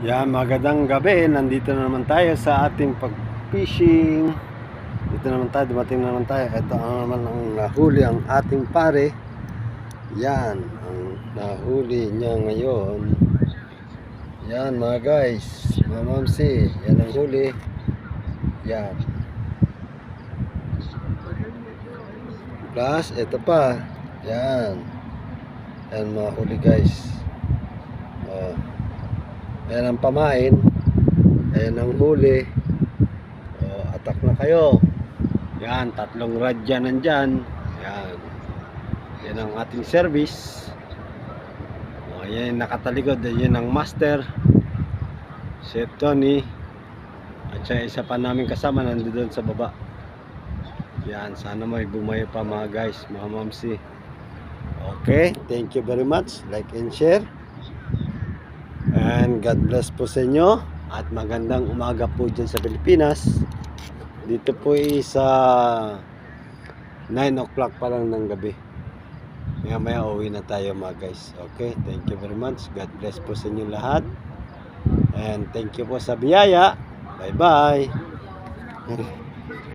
Yan, magandang gabi. Nandito na naman tayo sa ating pag-fishing. Dito naman tayo, dumating na naman tayo. Ito naman ang nahuli ang ating pare. Yan, ang nahuli niya ngayon. Yan mga guys, mga mamsi, yan ang huli. Yan. Plus, ito pa. Yan. Yan mga huli guys. Oh. Ayan ang pamain. Ayan ang huli. Atak na kayo. Yan, 3 radya nandyan. Yan. Yan ang ating service. Ayan nakatalikod. Ayan ang master, Chef Tony. At siya isa pa namin kasama nandun sa baba. Yan, sana may bumayo pa mga guys, mga mamsi. Okay, thank you very much. Like and share. And God bless po sa inyo. At magandang umaga po dyan sa Pilipinas. Dito po sa 9 o'clock pa lang ng gabi. Maya maya uwi na tayo mga guys. Okay, thank you very much. God bless po sa inyo lahat. And thank you po sa biyaya. Bye bye.